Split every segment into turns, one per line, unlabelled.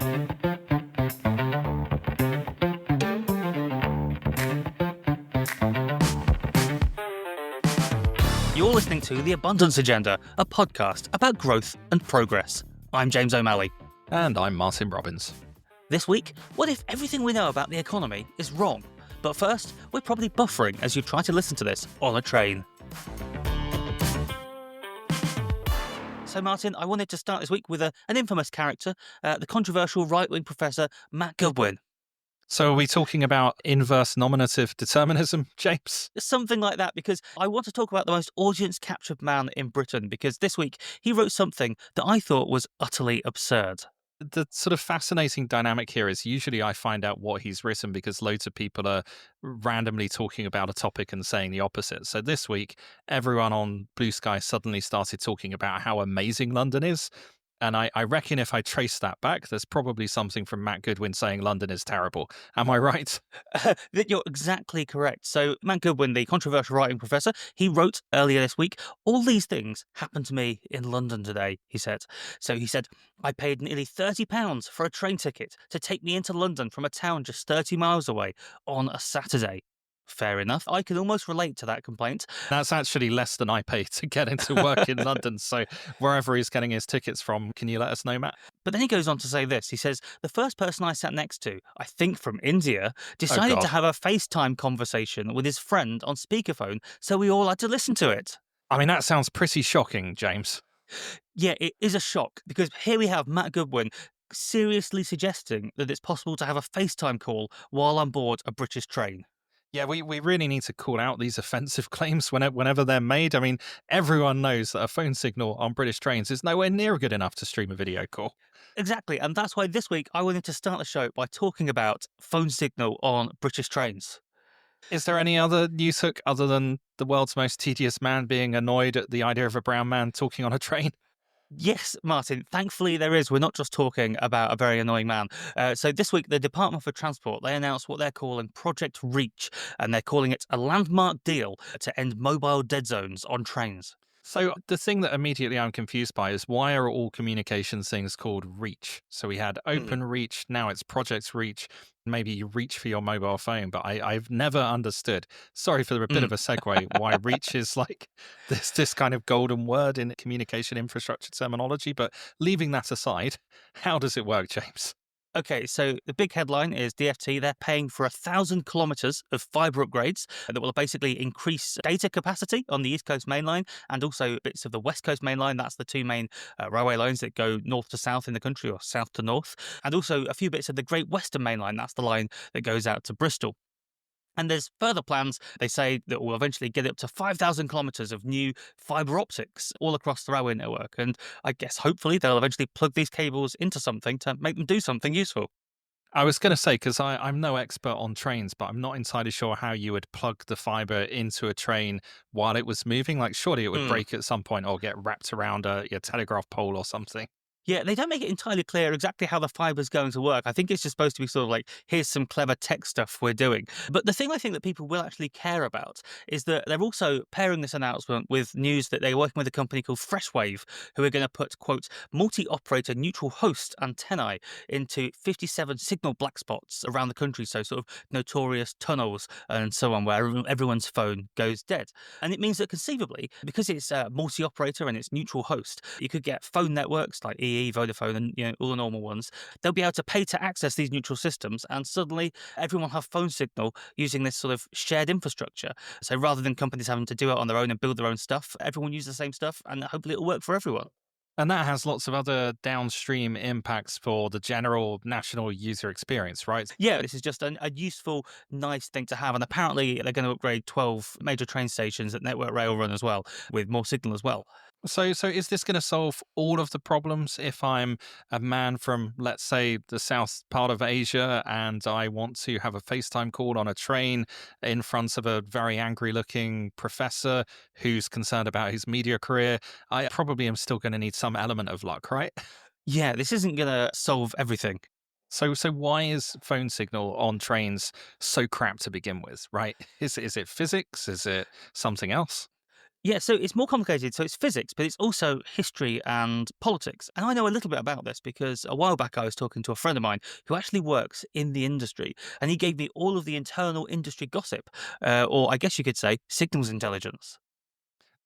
You're listening to The Abundance Agenda, a podcast about growth and progress. I'm James O'Malley.
And I'm Martin Robbins.
This week, what if everything we know about the economy is wrong? But first, we're probably buffering as you try to listen to this on a train. So Martin, I wanted to start this week with an infamous character, the controversial right-wing professor Matt Goodwin.
So are we talking about inverse nominative determinism, James?
Something like that, because I want to talk about the most audience-captured man in Britain, because this week he wrote something that I thought was utterly absurd.
The sort of fascinating dynamic here is usually I find out what he's written because loads of people are randomly talking about a topic and saying the opposite. So this week, everyone on Blue Sky suddenly started talking about how amazing London is. And I reckon if I trace that back, there's probably something from Matt Goodwin saying London is terrible. Am I right?
You're exactly correct. So Matt Goodwin, the controversial writing professor, he wrote earlier this week, all these things happened to me in London today, he said. So he said, I paid nearly £30 for a train ticket to take me into London from a town just 30 miles away on a Saturday. Fair enough. I can almost relate to that complaint.
That's actually less than I pay to get into work in London. So wherever he's getting his tickets from, can you let us know, Matt?
But then he goes on to say this. He says, the first person I sat next to, I think from India, decided to have a FaceTime conversation with his friend on speakerphone, so we all had to listen to it.
I mean, that sounds pretty shocking, James.
Yeah, it is a shock, because here we have Matt Goodwin seriously suggesting that it's possible to have a FaceTime call while on board a British train.
Yeah, we really need to call out these offensive claims whenever they're made. I mean, everyone knows that a phone signal on British trains is nowhere near good enough to stream a video call.
Exactly, and that's why this week I wanted to start the show by talking about phone signal on British trains.
Is there any other news hook other than the world's most tedious man being annoyed at the idea of a brown man talking on a train?
Yes, Martin, thankfully there is. We're not just talking about a very annoying man. So this week, the Department for Transport, they announced what they're calling Project Reach, and they're calling it a landmark deal to end mobile dead zones on trains.
So the thing that immediately I'm confused by is why are all communications things called Reach? So we had Open Reach, now it's Project Reach. Maybe you reach for your mobile phone, but I've never understood. Sorry for a bit of a segue. Why Reach is like this kind of golden word in communication infrastructure terminology. But leaving that aside, how does it work, James?
Okay, so the big headline is DFT, they're paying for 1,000 kilometres of fibre upgrades that will basically increase data capacity on the East Coast Main Line and also bits of the West Coast Main Line. That's the two main railway lines that go north to south in the country or south to north. And also a few bits of the Great Western Main Line. That's the line that goes out to Bristol. And there's further plans, they say, that will eventually get up to 5,000 kilometres of new fibre optics all across the railway network. And I guess hopefully they'll eventually plug these cables into something to make them do something useful.
I was going to say, because I'm no expert on trains, but I'm not entirely sure how you would plug the fibre into a train while it was moving. Like, surely it would break at some point or get wrapped around your telegraph pole or something.
Yeah, they don't make it entirely clear exactly how the fiber's going to work. I think it's just supposed to be sort of like, here's some clever tech stuff we're doing. But the thing I think that people will actually care about is that they're also pairing this announcement with news that they're working with a company called Freshwave, who are going to put, quote, multi-operator neutral host antennae into 57 signal black spots around the country. So sort of notorious tunnels and so on, where everyone's phone goes dead. And it means that conceivably, because it's multi-operator and it's neutral host, you could get phone networks like Vodafone, and all the normal ones. They'll be able to pay to access these neutral systems, and suddenly everyone will have phone signal using this sort of shared infrastructure. So rather than companies having to do it on their own and build their own stuff, everyone uses the same stuff, and hopefully it'll work for everyone.
And that has lots of other downstream impacts for the general national user experience, right?
Yeah, this is just a useful, nice thing to have. And apparently they're going to upgrade 12 major train stations that Network Rail run as well, with more signal as well.
So is this going to solve all of the problems if I'm a man from, let's say, the south part of Asia and I want to have a FaceTime call on a train in front of a very angry-looking professor who's concerned about his media career? I probably am still going to need some element of luck, right?
Yeah, this isn't going to solve everything.
So why is phone signal on trains so crap to begin with, right? Is it physics? Is it something else?
Yeah, so it's more complicated. So it's physics, but it's also history and politics. And I know a little bit about this because a while back I was talking to a friend of mine who actually works in the industry, and he gave me all of the internal industry gossip, or I guess you could say signals intelligence.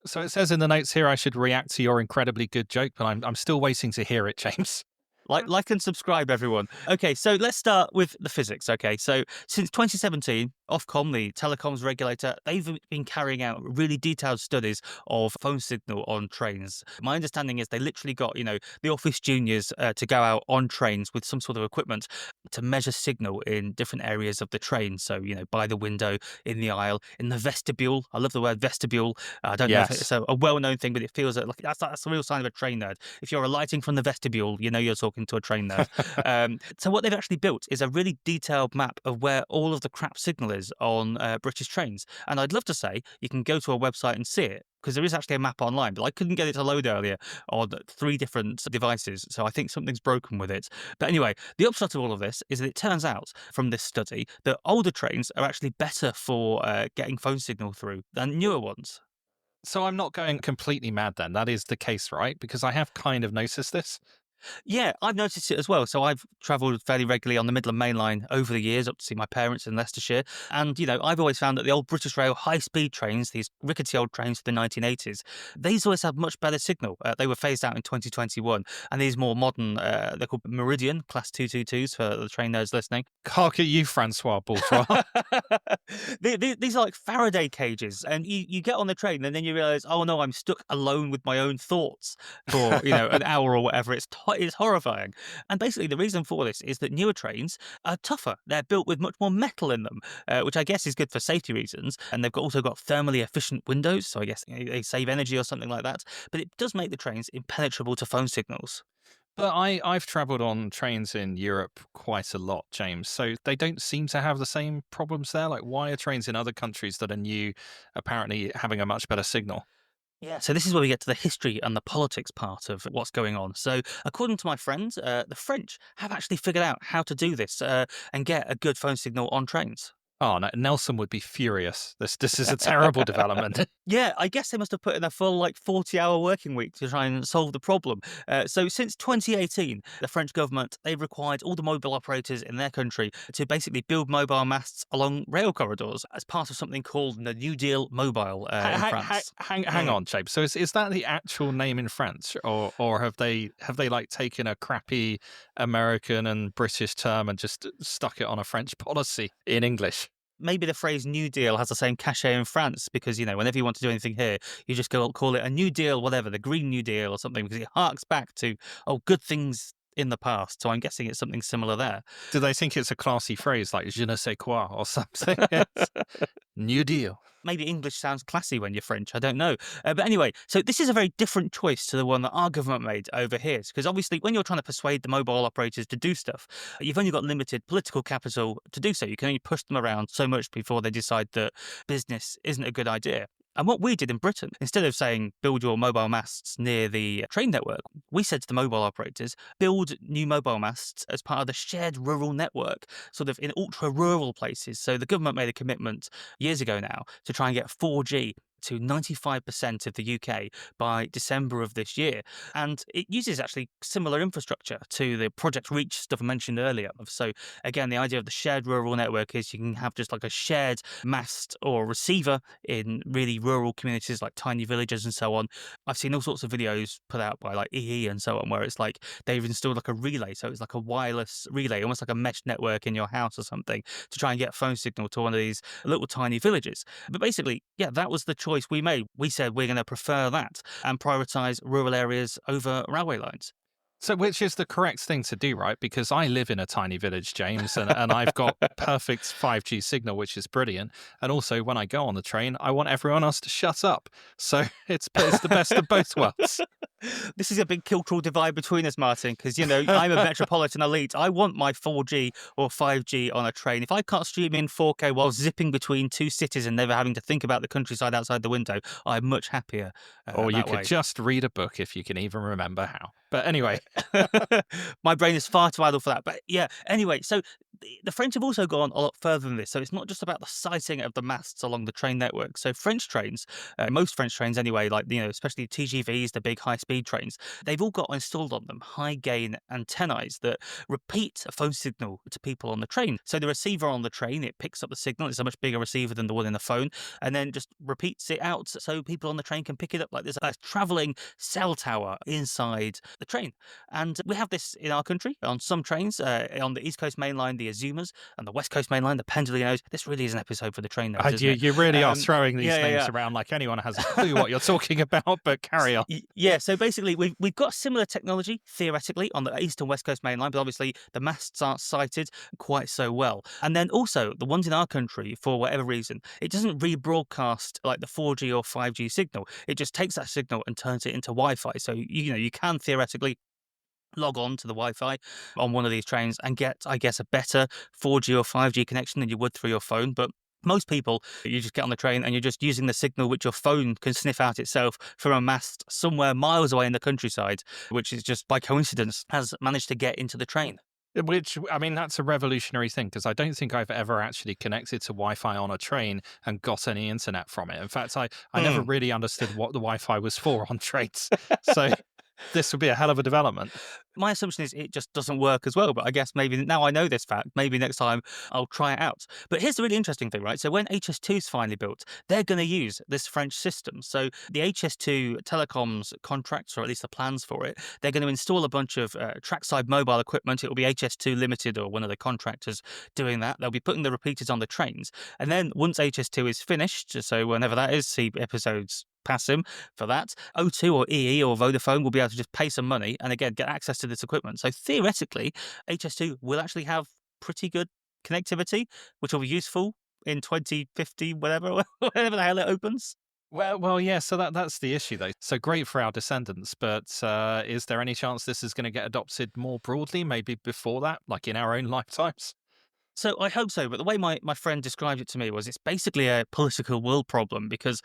So it says in the notes here I should react to your incredibly good joke, but I'm still waiting to hear it, James.
Like and subscribe, everyone. Okay, so let's start with the physics. Okay, so since 2017, Ofcom, the telecoms regulator, they've been carrying out really detailed studies of phone signal on trains. My understanding is they literally got, the office juniors to go out on trains with some sort of equipment to measure signal in different areas of the train. So, by the window, in the aisle, in the vestibule. I love the word vestibule. I don't know if it's
Yes.
a well-known thing, but it feels like that's the real sign of a train nerd. If you're alighting from the vestibule, you're talking to a train nerd. So what they've actually built is a really detailed map of where all of the crap signal is on British trains. And I'd love to say you can go to a website and see it, because there is actually a map online, but I couldn't get it to load earlier on three different devices. So I think something's broken with it. But anyway, the upshot of all of this is that it turns out from this study that older trains are actually better for getting phone signal through than newer ones.
So I'm not going completely mad then. That is the case, right? Because I have kind of noticed this.
Yeah, I've noticed it as well. So I've travelled fairly regularly on the Midland Main Line over the years up to see my parents in Leicestershire. And, I've always found that the old British Rail high-speed trains, these rickety old trains from the 1980s, these always have much better signal. They were phased out in 2021. And these more modern, they're called Meridian, Class 222s for the train nerds listening.
Hark at you, Francois Bourgeois.
These are like Faraday cages, and you get on the train, and then you realize, oh no, I'm stuck alone with my own thoughts for an hour or whatever. It's horrifying. And basically, the reason for this is that newer trains are tougher. They're built with much more metal in them, which I guess is good for safety reasons. And they've also got thermally efficient windows, so I guess they save energy or something like that. But it does make the trains impenetrable to phone signals.
But I've travelled on trains in Europe quite a lot, James. So they don't seem to have the same problems there. Like, why are trains in other countries that are new apparently having a much better signal?
Yeah, so this is where we get to the history and the politics part of what's going on. So, according to my friends, the French have actually figured out how to do this and get a good phone signal on trains.
Oh, no, Nelson would be furious. This is a terrible development.
Yeah, I guess they must have put in a full 40-hour working week to try and solve the problem. So since 2018, the French government, they've required all the mobile operators in their country to basically build mobile masts along rail corridors as part of something called the New Deal Mobile in France.
Hang on, James. So is that the actual name in French, or have they like taken a crappy American and British term and just stuck it on a French policy in English?
Maybe the phrase New Deal has the same cachet in France because, whenever you want to do anything here, you just go call it a New Deal, whatever, the Green New Deal or something, because it harks back to, good things in the past. So I'm guessing it's something similar there.
Do they think it's a classy phrase like je ne sais quoi or something? New Deal.
Maybe English sounds classy when you're French. I don't know. But anyway, so this is a very different choice to the one that our government made over here. Because obviously, when you're trying to persuade the mobile operators to do stuff, you've only got limited political capital to do so. You can only push them around so much before they decide that business isn't a good idea. And what we did in Britain, instead of saying build your mobile masts near the train network, we said to the mobile operators, build new mobile masts as part of the shared rural network, sort of in ultra rural places. So the government made a commitment years ago now to try and get 4G to 95% of the UK by December of this year. And it uses actually similar infrastructure to the Project Reach stuff I mentioned earlier. So again, the idea of the shared rural network is you can have just like a shared mast or receiver in really rural communities like tiny villages and so on. I've seen all sorts of videos put out by like EE and so on where it's like they've installed like a relay. So it's like a wireless relay, almost like a mesh network in your house or something to try and get phone signal to one of these little tiny villages. But basically, yeah, that was the choice we made. We said we're going to prefer that and prioritize rural areas over railway lines.
So, which is the correct thing to do, right? Because I live in a tiny village, James, and I've got perfect 5G signal, which is brilliant. And also, when I go on the train, I want everyone else to shut up. So it's the best of both worlds.
This is a big cultural divide between us, Martin, because, I'm a metropolitan elite. I want my 4G or 5G on a train. If I can't stream in 4K while zipping between two cities and never having to think about the countryside outside the window, I'm much happier
Or you
that
could
way.
just read a book if you can even remember how. But anyway,
My brain is far too idle for that. But yeah, anyway, so the French have also gone a lot further than this. So it's not just about the sighting of the masts along the train network. So French trains, most French trains anyway, like, especially TGVs, the big high speed trains, they've all got installed on them high gain antennae that repeat a phone signal to people on the train. So the receiver on the train, it picks up the signal. It's a much bigger receiver than the one in the phone, and then just repeats it out so people on the train can pick it up. Like there's a traveling cell tower inside the train. And we have this in our country on some trains, on the East Coast Main Line, the Azumas, and the West Coast Main Line, the Pendolinos. This really is an episode for the train notes, isn't it?
you really are throwing these
Yeah,
names
yeah,
around like anyone has a clue what you're talking about, but carry on.
yeah. So basically, we've got similar technology theoretically on the East and West Coast Main Line, but obviously the masts aren't sighted quite so well. And then also the ones in our country, for whatever reason, it doesn't rebroadcast like the 4G or 5G signal. It just takes that signal and turns it into Wi-Fi. So you can theoretically log on to the Wi-Fi on one of these trains and get, I guess, a better 4G or 5G connection than you would through your phone. But most people, you just get on the train and you're just using the signal which your phone can sniff out itself from a mast somewhere miles away in the countryside, which is just by coincidence has managed to get into the train.
Which, I mean, that's a revolutionary thing because I don't think I've ever actually connected to Wi-Fi on a train and got any internet from it. In fact, I never
Hmm.
really understood what the Wi-Fi was for on trains. So this would be a hell of a development.
My assumption is it just doesn't work as well, but I guess maybe now I know this fact, maybe next time I'll try it out. But here's the really interesting thing, right? So when HS2 is finally built, they're going to use this French system. So the HS2 telecoms contracts, or at least the plans for it, they're going to install a bunch of trackside mobile equipment. It will be HS2 Limited or one of the contractors doing that. They'll be putting the repeaters on the trains. And then once HS2 is finished, so whenever that is, see episodes pass him for that. O2 or EE or Vodafone will be able to just pay some money and again get access to this equipment. So theoretically, HS2 will actually have pretty good connectivity, which will be useful in 2050, whatever, whenever the hell it opens.
Well, yeah. So that's the issue, though. So great for our descendants, but is there any chance this is going to get adopted more broadly, maybe before that, like in our own lifetimes?
So I hope so, but the way my friend described it to me was it's basically a political will problem because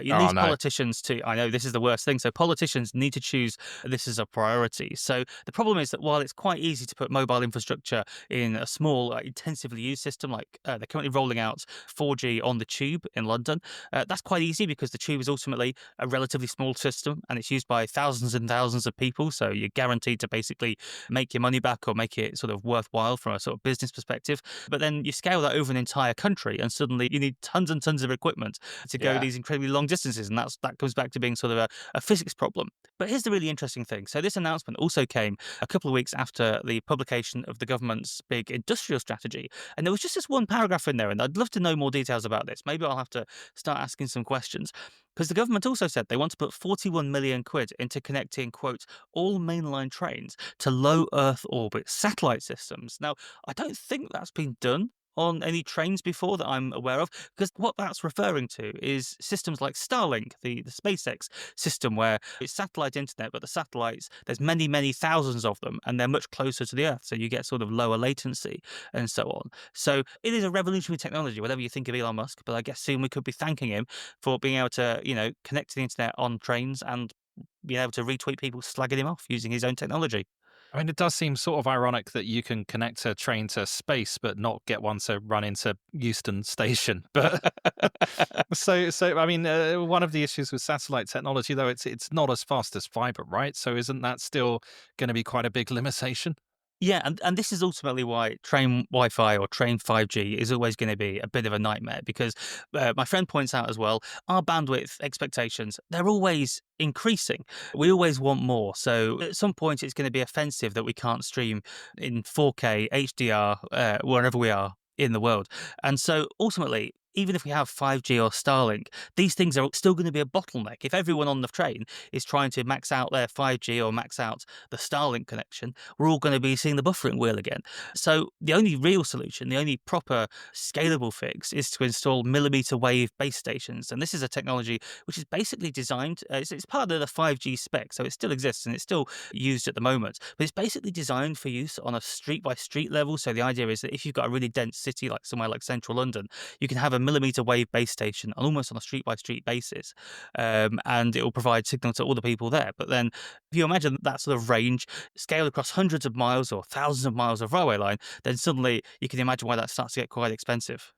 you
Oh
need
no.
politicians to, I know this is the worst thing, so politicians need to choose this as a priority. So the problem is that while it's quite easy to put mobile infrastructure in a small, intensively used system, like they're currently rolling out 4G on the tube in London, that's quite easy because the tube is ultimately a relatively small system and it's used by thousands and thousands of people. So you're guaranteed to basically make your money back or make it sort of worthwhile from a sort of business perspective. But then you scale that over an entire country, and suddenly you need tons and tons of equipment to go
Yeah.
these incredibly long distances, and that comes back to being sort of a physics problem. But here's the really interesting thing. So this announcement also came a couple of weeks after the publication of the government's big industrial strategy, and there was just this one paragraph in there, and I'd love to know more details about this. Maybe I'll have to start asking some questions. Because the government also said they want to put 41 million quid into connecting, quote, all mainline trains to low Earth orbit satellite systems. Now, I don't think that's been done on any trains before that I'm aware of, because what that's referring to is systems like Starlink, the SpaceX system, where it's satellite internet, but the satellites, there's many, many thousands of them, and they're much closer to the Earth, so you get sort of lower latency and so on. So it is a revolutionary technology, whatever you think of Elon Musk, but I guess soon we could be thanking him for being able to, connect to the internet on trains and being able to retweet people slagging him off using his own technology.
I mean, it does seem sort of ironic that you can connect a train to space, but not get one to run into Euston Station. But so I mean, one of the issues with satellite technology, though, it's not as fast as fiber, right? So isn't that still going to be quite a big limitation?
Yeah, and this is ultimately why train Wi-Fi or train 5G is always going to be a bit of a nightmare because my friend points out as well, our bandwidth expectations, they're always increasing. We always want more. So at some point it's going to be offensive that we can't stream in 4K HDR wherever we are in the world. And so ultimately even if we have 5G or Starlink, these things are still going to be a bottleneck. If everyone on the train is trying to max out their 5G or max out the Starlink connection, we're all going to be seeing the buffering wheel again. So the only real solution, the only proper scalable fix is to install millimeter wave base stations. And this is a technology which is basically designed, it's part of the 5G spec, so it still exists and it's still used at the moment. But it's basically designed for use on a street by street level. So the idea is that if you've got a really dense city like somewhere like central London, you can have a millimeter wave base station almost on a street by street basis, and it will provide signal to all the people there. But then if you imagine that sort of range scaled across hundreds of miles or thousands of miles of railway line, then suddenly you can imagine why that starts to get quite expensive.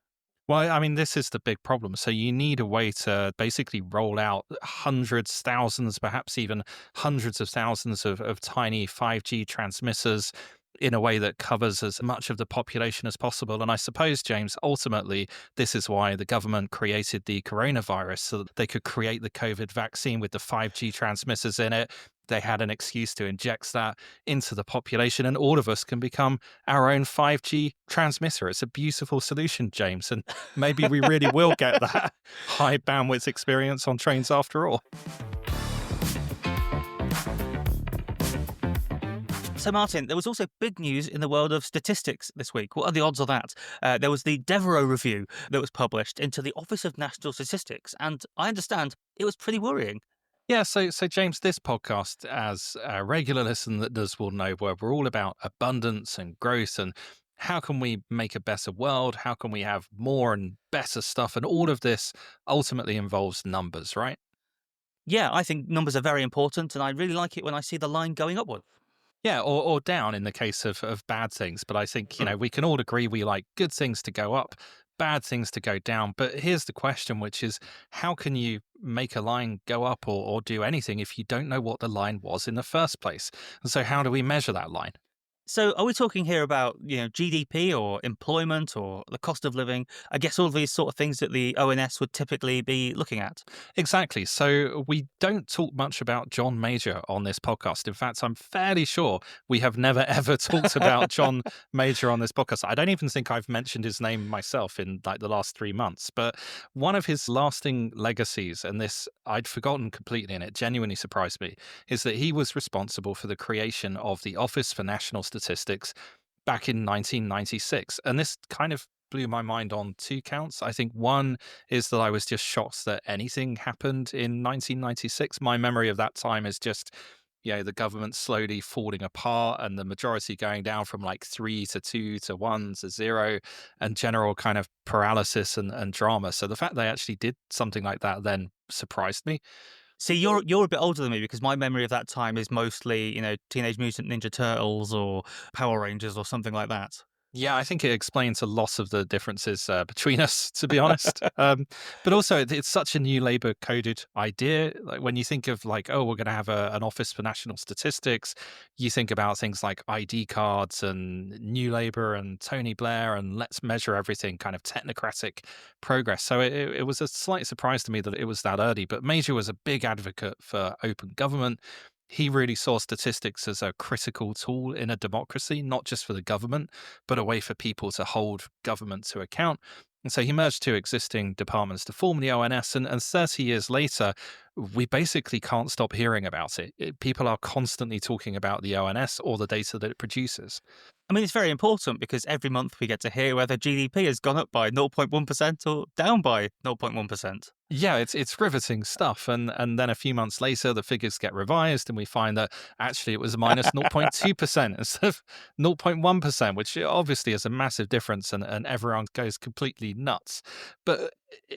Well, I mean, this is the big problem. So you need a way to basically roll out hundreds, thousands, perhaps even hundreds of thousands of tiny 5G transmitters in a way that covers as much of the population as possible. And I suppose, James, ultimately, this is why the government created the coronavirus so that they could create the COVID vaccine with the 5G transmitters in it. They had an excuse to inject that into the population, and all of us can become our own 5G transmitter. It's a beautiful solution, James. And maybe we really will get that high bandwidth experience on trains after all.
So, Martin, there was also big news in the world of statistics this week. What are the odds of that? There was the Devereux Review that was published into the Office of National Statistics, and I understand it was pretty worrying.
Yeah, so James, this podcast, as a regular listeners will know, where we're all about abundance and growth and how can we make a better world? How can we have more and better stuff? And all of this ultimately involves numbers, right?
Yeah, I think numbers are very important, and I really like it when I see the line going upward.
Yeah, or down in the case of bad things. But I think,
Hmm.
we can all agree we like good things to go up, bad things to go down. But here's the question, which is how can you make a line go up or do anything if you don't know what the line was in the first place? And so how do we measure that line?
So, are we talking here about GDP or employment or the cost of living? I guess all of these sort of things that the ONS would typically be looking at.
Exactly. So we don't talk much about John Major on this podcast. In fact, I'm fairly sure we have never ever talked about John Major on this podcast. I don't even think I've mentioned his name myself in like the last 3 months. But one of his lasting legacies, and this I'd forgotten completely and it genuinely surprised me, is that he was responsible for the creation of the Office for National Statistics back in 1996. And this kind of blew my mind on two counts. I think one is that I was just shocked that anything happened in 1996. My memory of that time is just, the government slowly falling apart and the majority going down from like 3 to 2 to 1 to 0 and general kind of paralysis and drama. So the fact they actually did something like that then surprised me.
See, you're a bit older than me because my memory of that time is mostly, Teenage Mutant Ninja Turtles or Power Rangers or something like that.
Yeah, I think it explains a lot of the differences between us, to be honest. But also, it's such a new Labour coded idea. Like when you think of like, oh, we're going to have an office for national statistics, you think about things like ID cards and New Labour and Tony Blair and let's measure everything, kind of technocratic progress. So it was a slight surprise to me that it was that early. But Major was a big advocate for open government. He really saw statistics as a critical tool in a democracy, not just for the government, but a way for people to hold government to account. And so he merged two existing departments to form the ONS. And 30 years later, we basically can't stop hearing about it. People are constantly talking about the ONS or the data that it produces.
I mean, it's very important because every month we get to hear whether GDP has gone up by 0.1% or down by 0.1%.
Yeah, it's riveting stuff. And then a few months later, the figures get revised, and we find that actually it was minus 0.2% instead of 0.1%, which obviously is a massive difference, and everyone goes completely nuts. But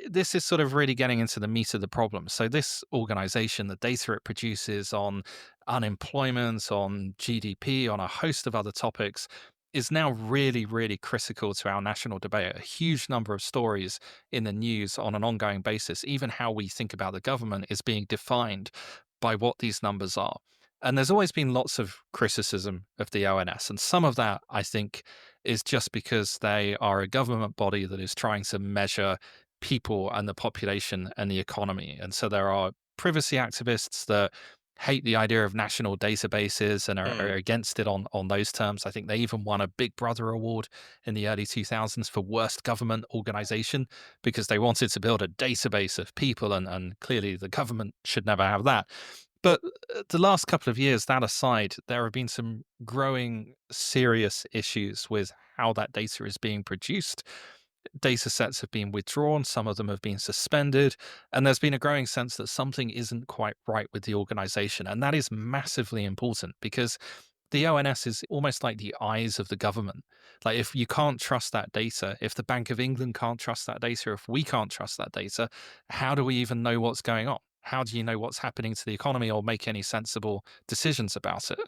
this is sort of really getting into the meat of the problem. So this organization, the data it produces on unemployment, on GDP, on a host of other topics, is now really, really critical to our national debate. A huge number of stories in the news on an ongoing basis. Even how we think about the government is being defined by what these numbers are. And there's always been lots of criticism of the ONS. And some of that, I think, is just because they are a government body that is trying to measure people and the population and the economy. And so there are privacy activists that hate the idea of national databases and are
Mm.
against it on those terms. I think they even won a Big Brother award in the early 2000s for worst government organization because they wanted to build a database of people, and clearly the government should never have that. But the last couple of years, that aside, there have been some growing serious issues with how that data is being produced. Data sets have been withdrawn, some of them have been suspended, and there's been a growing sense that something isn't quite right with the organization. And that is massively important because the ONS is almost like the eyes of the government. Like, if you can't trust that data, if the Bank of England can't trust that data, if we can't trust that data, how do we even know what's going on? How do you know what's happening to the economy or make any sensible decisions about it?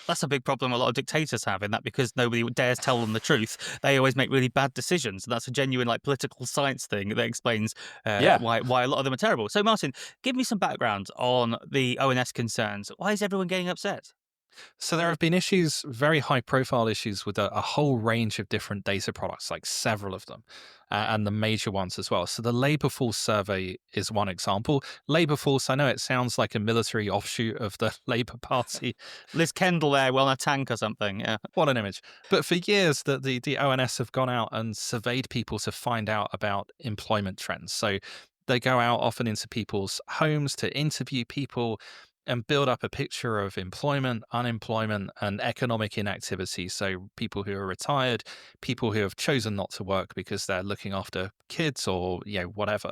That's a big problem a lot of dictators have in that because nobody dares tell them the truth, they always make really bad decisions. And that's a genuine like political science thing that explains
Yeah.
why a lot of them are terrible. So, Martin, give me some background on the ONS concerns. Why is everyone getting upset?
So there have been issues, very high profile issues with a whole range of different data products, like several of them, and the major ones as well. So the Labour Force survey is one example. Labour Force, I know it sounds like a military offshoot of the Labour Party.
Liz Kendall there, well, on a tank or something. Yeah.
What an image. But for years, the ONS have gone out and surveyed people to find out about employment trends. So they go out often into people's homes to interview people and build up a picture of employment, unemployment, and economic inactivity. So people who are retired, people who have chosen not to work because they're looking after kids or whatever.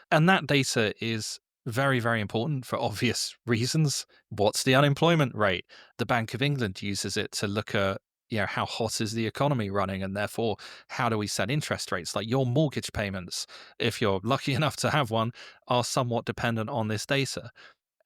And that data is very, very important for obvious reasons. What's the unemployment rate? The Bank of England uses it to look at how hot is the economy running, and therefore how do we set interest rates? Like, your mortgage payments, if you're lucky enough to have one, are somewhat dependent on this data.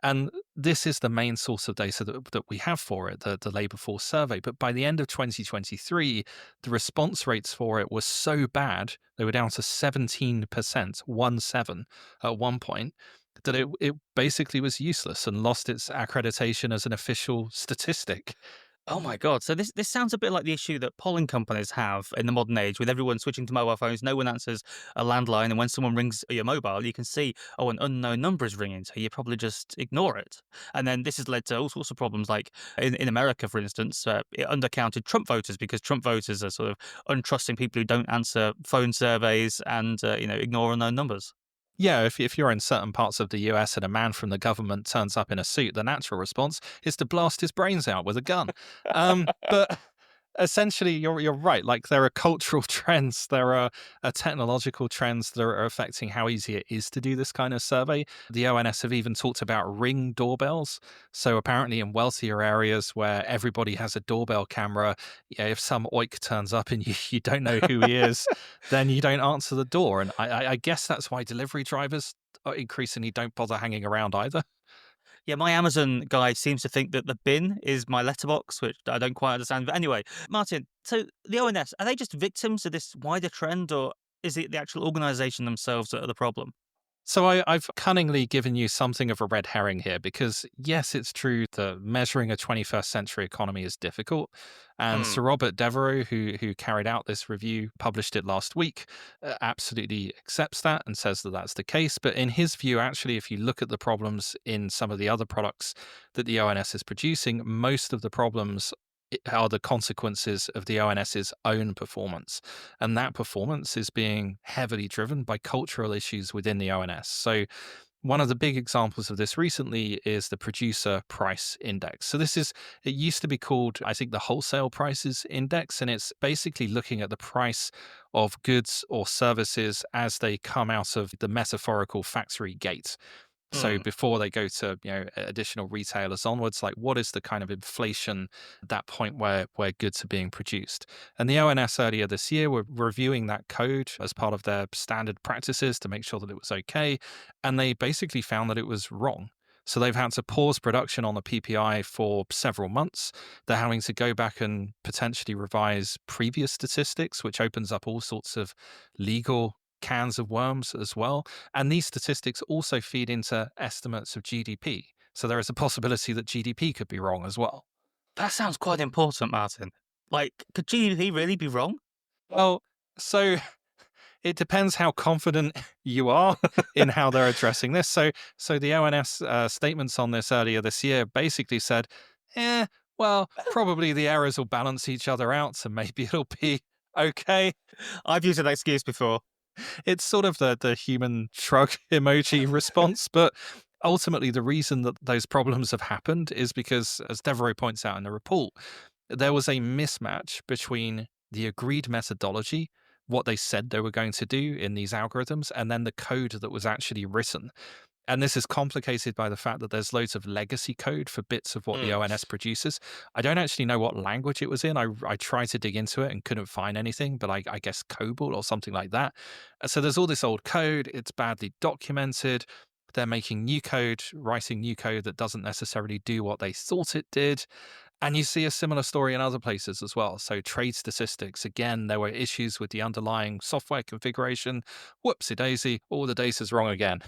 And this is the main source of data that we have for it, the labour force survey. But by the end of 2023, the response rates for it were so bad, they were down to 17%, 1 7 at one point, that it basically was useless and lost its accreditation as an official statistic.
Oh my god! So this sounds a bit like the issue that polling companies have in the modern age, with everyone switching to mobile phones. No one answers a landline, and when someone rings your mobile, you can see, oh, an unknown number is ringing, so you probably just ignore it. And then this has led to all sorts of problems, like in America, for instance, it undercounted Trump voters because Trump voters are sort of untrusting people who don't answer phone surveys and ignore unknown numbers.
Yeah, if you're in certain parts of the US and a man from the government turns up in a suit, the natural response is to blast his brains out with a gun. But essentially, you're right. Like, there are cultural trends, there are technological trends that are affecting how easy it is to do this kind of survey. The ONS have even talked about ring doorbells. So apparently, in wealthier areas where everybody has a doorbell camera, yeah, if some oik turns up and you don't know who he is, then you don't answer the door. And I guess that's why delivery drivers increasingly don't bother hanging around either.
Yeah, my Amazon guy seems to think that the bin is my letterbox, which I don't quite understand. But anyway, Martin, so the ONS, are they just victims of this wider trend, or is it the actual organization themselves that are the problem?
So I've cunningly given you something of a red herring here because, yes, it's true that measuring a 21st century economy is difficult. And
Hmm.
Sir Robert Devereux, who carried out this review, published it last week, absolutely accepts that and says that that's the case. But in his view, actually, if you look at the problems in some of the other products that the ONS is producing, most of the problems are the consequences of the ONS's own performance. And that performance is being heavily driven by cultural issues within the ONS. So, one of the big examples of this recently is the producer price index. So, it used to be called, I think, the wholesale prices index. And it's basically looking at the price of goods or services as they come out of the metaphorical factory gate. So
Hmm.
before they go to additional retailers onwards, like, what is the kind of inflation at that point where goods are being produced? And the ONS earlier this year were reviewing that code as part of their standard practices to make sure that it was okay, and they basically found that it was wrong. So they've had to pause production on the PPI for several months. They're having to go back and potentially revise previous statistics, which opens up all sorts of legal cans of worms as well. And these statistics also feed into estimates of GDP. So there is a possibility that GDP could be wrong as well.
That sounds quite important, Martin. Like, could GDP really be wrong?
Well, so It depends how confident you are in how they're addressing this. So the ONS statements on this earlier this year basically said, eh, well, probably the errors will balance each other out, so maybe it'll be okay.
I've used that excuse before.
It's sort of the human shrug emoji response, but ultimately the reason that those problems have happened is because, as Devereaux points out in the report, there was a mismatch between the agreed methodology, what they said they were going to do in these algorithms, and then the code that was actually written. And this is complicated by the fact that there's loads of legacy code for bits of what the
Mm.
ONS produces. I don't actually know what language it was in. I tried to dig into it and couldn't find anything, but I guess COBOL or something like that. So there's all this old code. It's badly documented. They're making new code, writing new code that doesn't necessarily do what they thought it did. And you see a similar story in other places as well. So trade statistics, again, there were issues with the underlying software configuration. Whoopsie daisy, all the data's wrong again,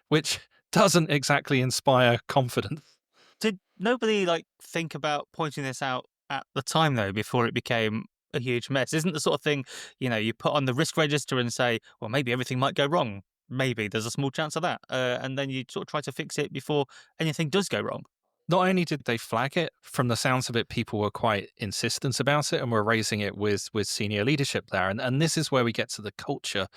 which doesn't exactly inspire confidence.
Did nobody like think about pointing this out at the time though, before it became a huge mess? Isn't the sort of thing, you put on the risk register and say, well, maybe everything might go wrong. Maybe there's a small chance of that. And then you sort of try to fix it before anything does go wrong.
Not only did they flag it, from the sounds of it, people were quite insistent about it and were raising it with senior leadership there. And this is where we get to the culture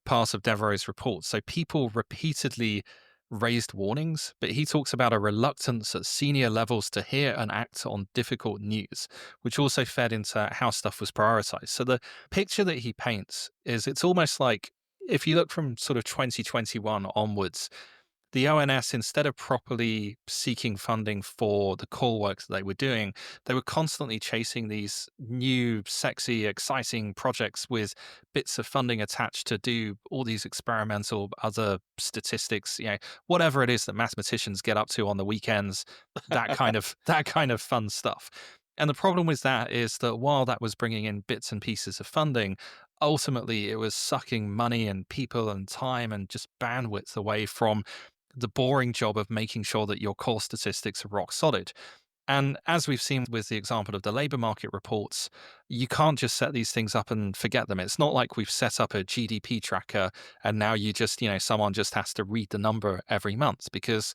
part of Devereaux's report. So people repeatedly raised warnings, but he talks about a reluctance at senior levels to hear and act on difficult news, which also fed into how stuff was prioritized. So the picture that he paints is it's almost like if you look from sort of 2021 onwards, the ONS, instead of properly seeking funding for the core work that they were doing, they were constantly chasing these new, sexy, exciting projects with bits of funding attached to do all these experimental other statistics, whatever it is that mathematicians get up to on the weekends, that kind of fun stuff. And the problem with that is that while that was bringing in bits and pieces of funding, ultimately it was sucking money and people and time and just bandwidth away from the boring job of making sure that your core statistics are rock solid. And as we've seen with the example of the labor market reports, you can't just set these things up and forget them. It's not like we've set up a GDP tracker and now you just, someone just has to read the number every month because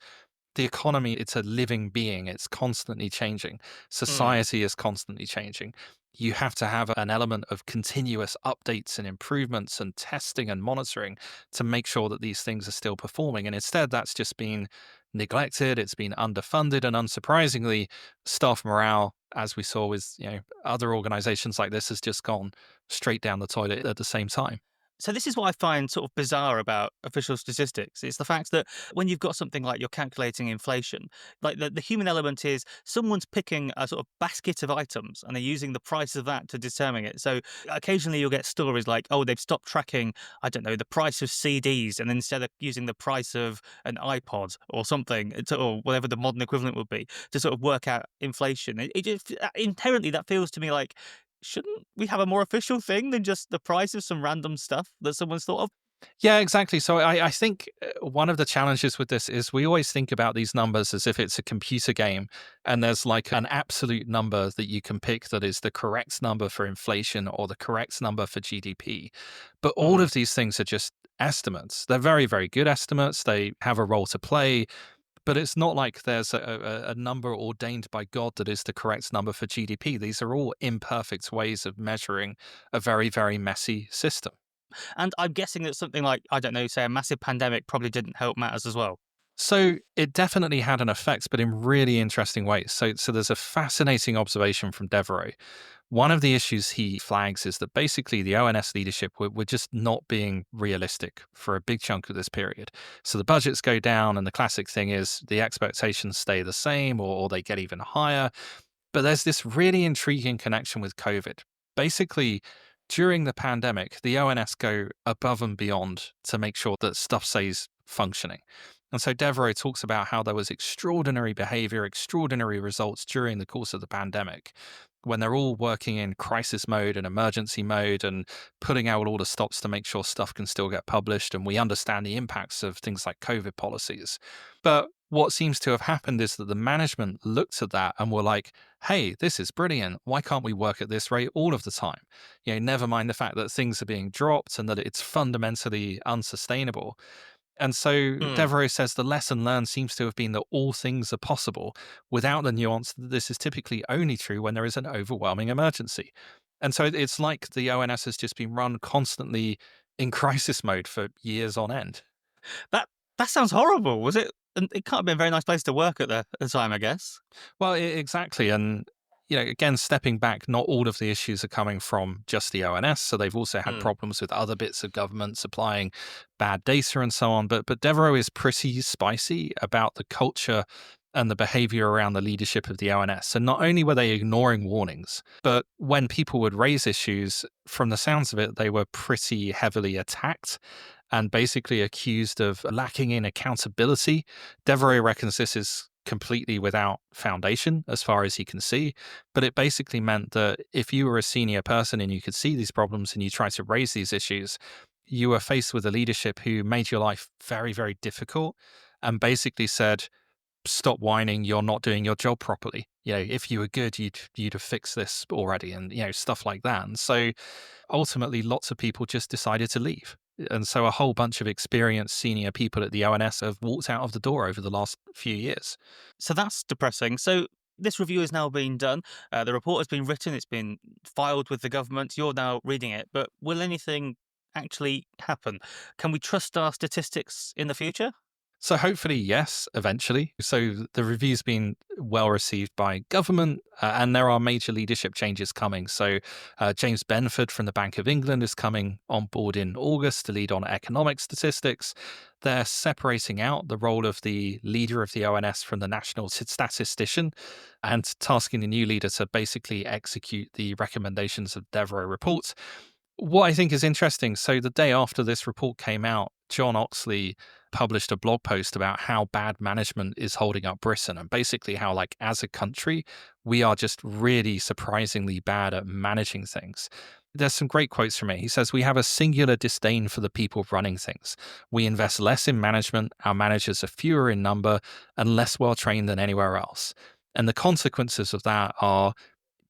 the economy, it's a living being. It's constantly changing.
Mm.
Society is constantly changing. You have to have an element of continuous updates and improvements and testing and monitoring to make sure that these things are still performing. And instead, that's just been neglected. It's been underfunded. And unsurprisingly, staff morale, as we saw with other organizations like this, has just gone straight down the toilet at the same time.
So this is what I find sort of bizarre about official statistics. It's the fact that when you've got something like you're calculating inflation, like the human element is someone's picking a sort of basket of items and they're using the price of that to determine it. So occasionally you'll get stories like, oh, they've stopped tracking, I don't know, the price of CDs and instead of using the price of an iPod or something, or whatever the modern equivalent would be, to sort of work out inflation. It just inherently that feels to me like shouldn't we have a more official thing than just the price of some random stuff that someone's thought of?
Yeah, exactly. So I think one of the challenges with this is we always think about these numbers as if it's a computer game and there's like an absolute number that you can pick that is the correct number for inflation or the correct number for GDP. But all
Mm.
of these things are just estimates. They're very, very good estimates. They have a role to play, but it's not like there's a number ordained by God that is the correct number for GDP. These are all imperfect ways of measuring a very, very messy system.
And I'm guessing that something like, I don't know, say a massive pandemic probably didn't help matters as well.
So it definitely had an effect, but in really interesting ways. So there's a fascinating observation from Devereaux. One of the issues he flags is that basically the ONS leadership were just not being realistic for a big chunk of this period. So the budgets go down, and the classic thing is the expectations stay the same or they get even higher. But there's this really intriguing connection with COVID. Basically, during the pandemic, the ONS go above and beyond to make sure that stuff stays functioning. And so Devereaux talks about how there was extraordinary behavior, extraordinary results during the course of the pandemic when they're all working in crisis mode and emergency mode and putting out all the stops to make sure stuff can still get published. And we understand the impacts of things like COVID policies. But what seems to have happened is that the management looked at that and were like, hey, this is brilliant. Why can't we work at this rate all of the time? Never mind the fact that things are being dropped and that it's fundamentally unsustainable. And so
Hmm.
Devereaux says the lesson learned seems to have been that all things are possible, without the nuance that this is typically only true when there is an overwhelming emergency. And so it's like the ONS has just been run constantly in crisis mode for years on end.
That that sounds horrible. Was it? And it can't have been a very nice place to work at the time, I guess.
Well, exactly. And, again, stepping back, not all of the issues are coming from just the ONS. So they've also had
Hmm.
problems with other bits of government supplying bad data and so on. But Devereaux is pretty spicy about the culture and the behavior around the leadership of the ONS. So not only were they ignoring warnings, but when people would raise issues, from the sounds of it, they were pretty heavily attacked and basically accused of lacking in accountability. Devereaux reckons this is completely without foundation as far as he can see, but it basically meant that if you were a senior person and you could see these problems and you tried to raise these issues, you were faced with a leadership who made your life very, very difficult and basically said, stop whining, you're not doing your job properly. If you were good, you'd have fixed this already, and stuff like that. And so ultimately lots of people just decided to leave. And so a whole bunch of experienced senior people at the ONS have walked out of the door over the last few years.
So that's depressing. So this review has now been done. The report has been written. It's been filed with the government. You're now reading it. But will anything actually happen? Can we trust our statistics in the future?
So hopefully, yes, eventually. So the review's been well received by government, and there are major leadership changes coming. So James Benford from the Bank of England is coming on board in August to lead on economic statistics. They're separating out the role of the leader of the ONS from the national statistician and tasking the new leader to basically execute the recommendations of Devereux reports. What I think is interesting, so the day after this report came out, John Oxley published a blog post about how bad management is holding up Britain and basically how, like, as a country, we are just really surprisingly bad at managing things. There's some great quotes from it. He says, we have a singular disdain for the people running things. We invest less in management. Our managers are fewer in number and less well trained than anywhere else. And the consequences of that are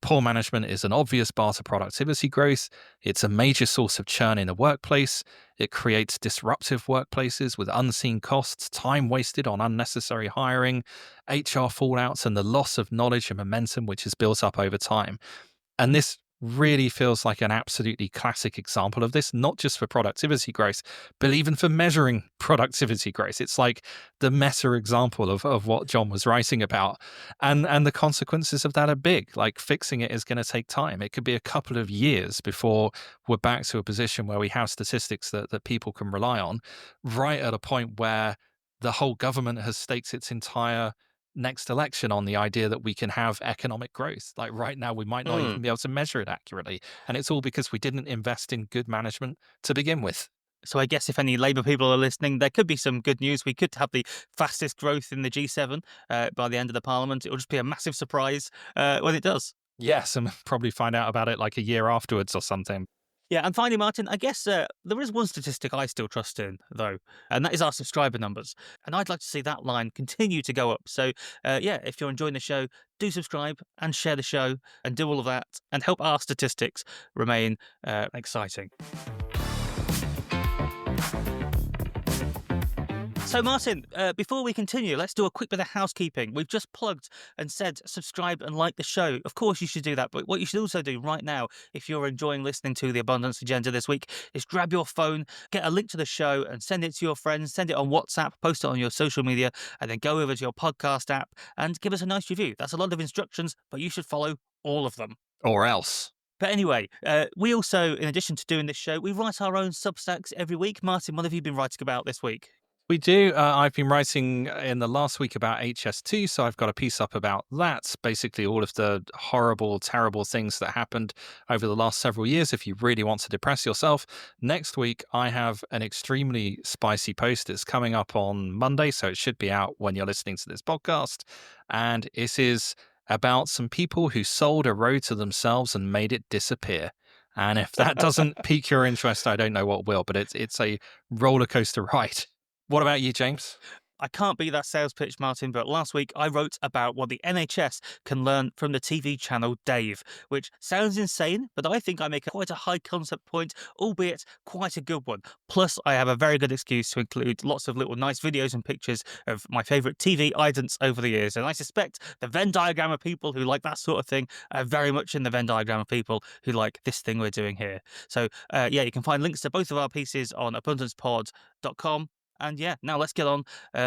poor management is an obvious bar to productivity growth. It's a major source of churn in the workplace. It creates disruptive workplaces with unseen costs, time wasted on unnecessary hiring, HR fallouts, and the loss of knowledge and momentum which is built up over time. And this really feels like an absolutely classic example of this, not just for productivity growth, but even for measuring productivity growth. It's like the meta example of what John was writing about. And the consequences of that are big. Like, fixing it is going to take time. It could be a couple of years before we're back to a position where we have statistics that people can rely on, right at a point where the whole government has staked its entire next election on the idea that we can have economic growth. Like, right now, we might not
Hmm.
even be able to measure it accurately. And it's all because we didn't invest in good management to begin with.
So I guess if any Labour people are listening, there could be some good news. We could have the fastest growth in the G7 by the end of the Parliament. It will just be a massive surprise when it does.
Yes, and probably find out about it like a year afterwards or something.
Yeah, and finally, Martin, I guess there is one statistic I still trust in, though, and that is our subscriber numbers. And I'd like to see that line continue to go up. So, yeah, if you're enjoying the show, do subscribe and share the show and do all of that and help our statistics remain exciting. So, Martin, before we continue, let's do a quick bit of housekeeping. We've just plugged and said subscribe and like the show. Of course, you should do that. But what you should also do right now, if you're enjoying listening to the Abundance Agenda this week, is grab your phone, get a link to the show, and send it to your friends. Send it on WhatsApp, post it on your social media, and then go over to your podcast app and give us a nice review. That's a lot of instructions, but you should follow all of them.
Or else.
But anyway, we also, in addition to doing this show, we write our own Substacks every week. Martin, what have you been writing about this week?
We do. I've been writing in the last week about HS2, so I've got a piece up about that. Basically, all of the horrible, terrible things that happened over the last several years. If you really want to depress yourself, next week I have an extremely spicy post. It's coming up on Monday, so it should be out when you're listening to this podcast. And it is about some people who sold a road to themselves and made it disappear. And if that doesn't pique your interest, I don't know what will. But it's a roller coaster ride. What about you, James?
I can't beat that sales pitch, Martin, but last week I wrote about what the NHS can learn from the TV channel Dave, which sounds insane, but I think I make quite a high concept point, albeit quite a good one. Plus, I have a very good excuse to include lots of little nice videos and pictures of my favourite TV idents over the years. And I suspect the Venn diagram of people who like that sort of thing are very much in the Venn diagram of people who like this thing we're doing here. So, yeah, you can find links to both of our pieces on abundancepod.com. And yeah, now let's get on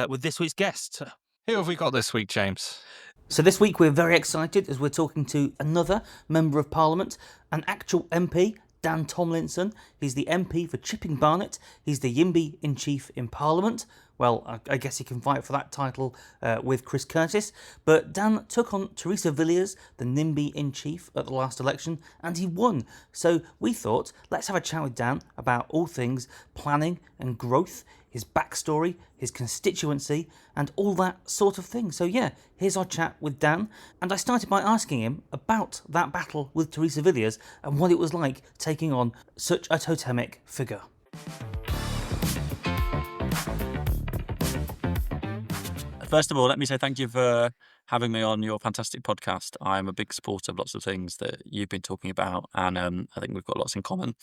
with this week's guest.
Who have we got this week, James?
So this week we're very excited as we're talking to another Member of Parliament, an actual MP, Dan Tomlinson. He's the MP for Chipping Barnet. He's the Yimby-in-Chief in Parliament. Well, I guess he can fight for that title with Chris Curtis. But Dan took on Theresa Villiers, the NIMBY-in-Chief, at the last election, and he won. So we thought, let's have a chat with Dan about all things planning and growth, his backstory, his constituency, and all that sort of thing. So yeah, here's our chat with Dan. And I started by asking him about that battle with Theresa Villiers and what it was like taking on such a totemic figure.
First of all, let me say thank you for having me on your fantastic podcast. I'm a big supporter of lots of things that you've been talking about, and I think we've got lots in common.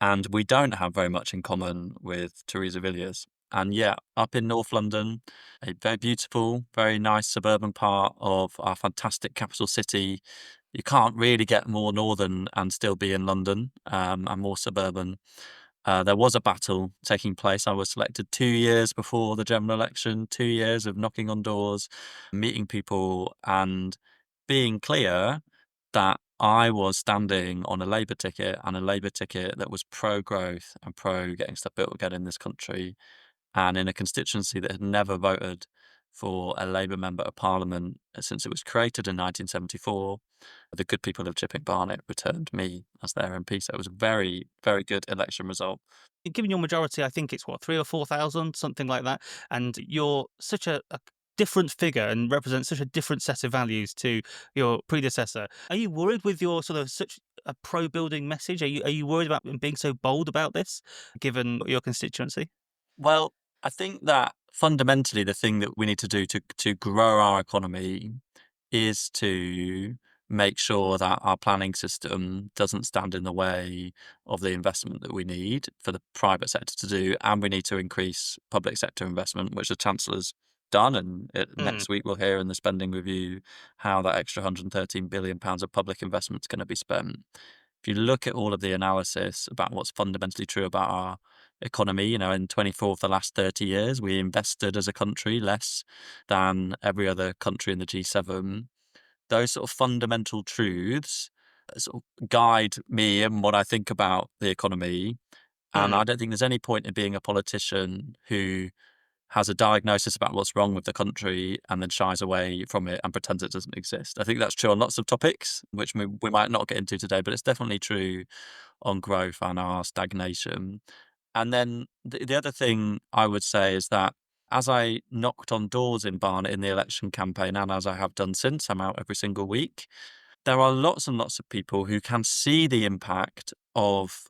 And we don't have very much in common with Theresa Villiers. And yeah, up in North London, a very beautiful, very nice suburban part of our fantastic capital city. You can't really get more northern and still be in London, and more suburban. There was a battle taking place. I was selected 2 years before the general election, 2 years of knocking on doors, meeting people, and being clear that I was standing on a Labour ticket, and a Labour ticket that was pro-growth and pro getting stuff built again in this country, and in a constituency that had never voted for a Labour Member of Parliament since it was created in 1974. The good people of Chipping Barnet returned me as their MP, so it was a very, very good election result.
Given your majority, I think it's what, 3 or 4,000, something like that, and you're such a different figure and represent such a different set of values to your predecessor. Are you worried with your sort of such a pro-building message? Are you worried about being so bold about this, given your constituency?
Well, I think that fundamentally the thing that we need to do to grow our economy is to make sure that our planning system doesn't stand in the way of the investment that we need for the private sector to do, and we need to increase public sector investment, which the Chancellor's done. And
Mm.
next week we'll hear in the spending review how that extra £113 billion of public investment is going to be spent. If you look at all of the analysis about what's fundamentally true about our economy, in 24 of the last 30 years, we invested as a country less than every other country in the G7. Those sort of fundamental truths sort of guide me and what I think about the economy. And
Mm.
I don't think there's any point in being a politician who has a diagnosis about what's wrong with the country and then shies away from it and pretends it doesn't exist. I think that's true on lots of topics, which we might not get into today, but it's definitely true on growth and our stagnation. And then the other thing I would say is that as I knocked on doors in Barnet in the election campaign, and as I have done since, I'm out every single week, there are lots and lots of people who can see the impact of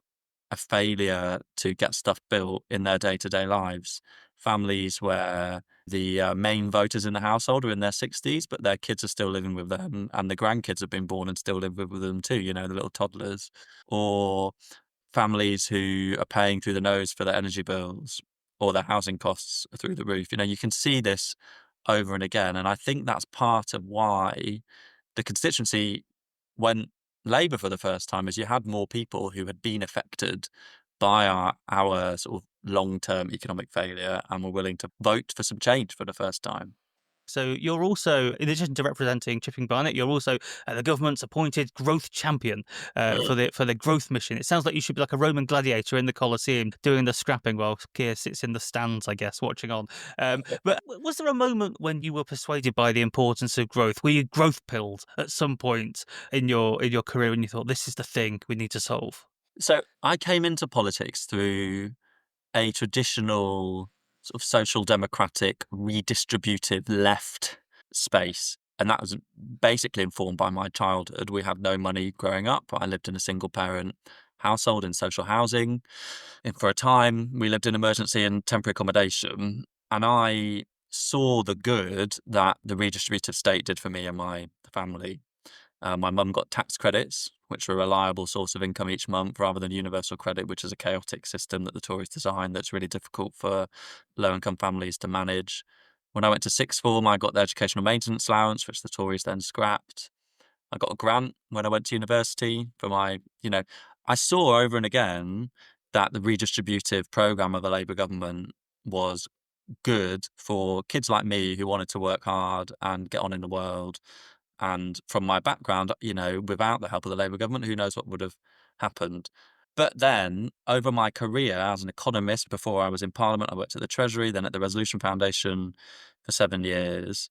a failure to get stuff built in their day-to-day lives. Families where the main voters in the household are in their 60s, but their kids are still living with them, and the grandkids have been born and still live with them too, the little toddlers. Or families who are paying through the nose for their energy bills, or their housing costs are through the roof. You can see this over and again. And I think that's part of why the constituency went Labour for the first time, is you had more people who had been affected by our sort of long-term economic failure and were willing to vote for some change for the first time.
So you're also, in addition to representing Chipping Barnet, you're also the government's appointed growth champion for the growth mission. It sounds like you should be like a Roman gladiator in the Colosseum doing the scrapping while Keir sits in the stands, I guess, watching on. But was there a moment when you were persuaded by the importance of growth? Were you growth pilled at some point in your career and you thought this is the thing we need to solve?
So I came into politics through a traditional sort of social democratic redistributive left space. And that was basically informed by my childhood. We had no money growing up. I lived in a single parent household in social housing. And for a time, we lived in emergency and temporary accommodation. And I saw the good that the redistributive state did for me and my family. My mum got tax credits, which were a reliable source of income each month, rather than universal credit, which is a chaotic system that the Tories designed that's really difficult for low-income families to manage. When I went to sixth form, I got the educational maintenance allowance, which the Tories then scrapped. I got a grant when I went to university for my, I saw over and again that the redistributive programme of the Labour government was good for kids like me who wanted to work hard and get on in the world. And from my background, without the help of the Labour government, who knows what would have happened. But then, over my career as an economist, before I was in Parliament, I worked at the Treasury, then at the Resolution Foundation for 7 years.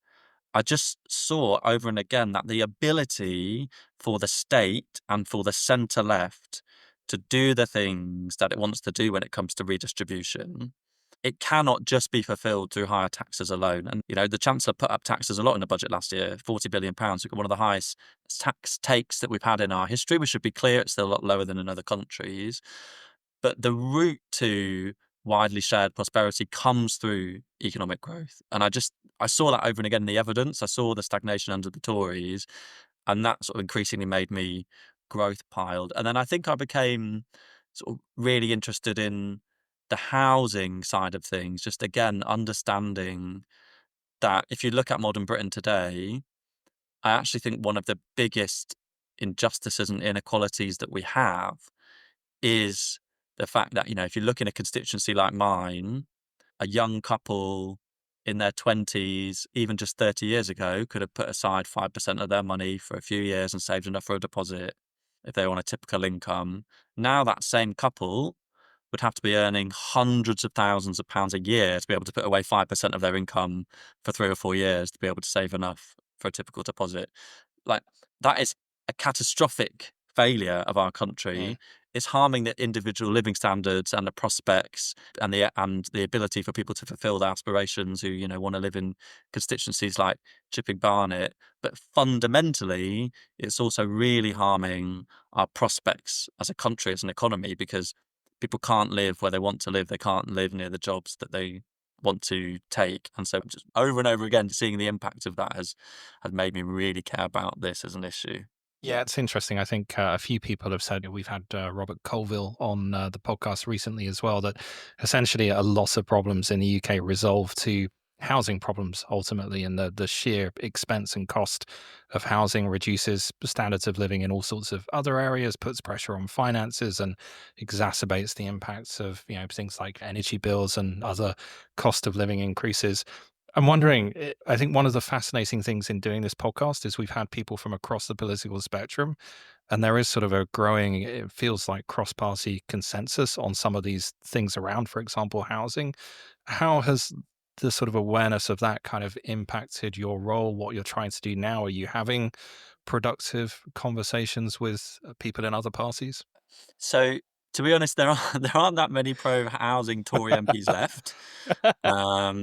I just saw over and again that the ability for the state and for the centre left to do the things that it wants to do when it comes to redistribution, it cannot just be fulfilled through higher taxes alone. And, the Chancellor put up taxes a lot in the budget last year, £40 billion. We've got one of the highest tax takes that we've had in our history. We should be clear, it's still a lot lower than in other countries. But the route to widely shared prosperity comes through economic growth. And I saw that over and again in the evidence. I saw the stagnation under the Tories, and that sort of increasingly made me growth piled. And then I think I became sort of really interested in the housing side of things, just again, understanding that if you look at modern Britain today, I actually think one of the biggest injustices and inequalities that we have is the fact that, if you look in a constituency like mine, a young couple in their 20s, even just 30 years ago, could have put aside 5% of their money for a few years and saved enough for a deposit if they were on a typical income. Now that same couple would have to be earning hundreds of thousands of pounds a year to be able to put away 5% of their income for 3 or 4 years to be able to save enough for a typical deposit. Like, that is a catastrophic failure of our country. It's harming the individual living standards and the prospects and the ability for people to fulfil their aspirations who, want to live in constituencies like Chipping Barnet. But fundamentally, it's also really harming our prospects as a country, as an economy, because people can't live where they want to live. They can't live near the jobs that they want to take. And so just over and over again, seeing the impact of that has made me really care about this as an issue.
Yeah, it's interesting. I think a few people have said, we've had Robert Colville on the podcast recently as well, that essentially a lot of problems in the UK resolve to housing problems ultimately, and the sheer expense and cost of housing reduces standards of living in all sorts of other areas, puts pressure on finances, and exacerbates the impacts of things like energy bills and other cost of living increases. I'm wondering, I think one of the fascinating things in doing this podcast is we've had people from across the political spectrum, and there is sort of a growing, it feels like, cross-party consensus on some of these things around, for example, housing. How has the sort of awareness of that kind of impacted your role, what you're trying to do now? Are you having productive conversations with people in other parties?
So, to be honest, there aren't that many pro-housing Tory MPs left.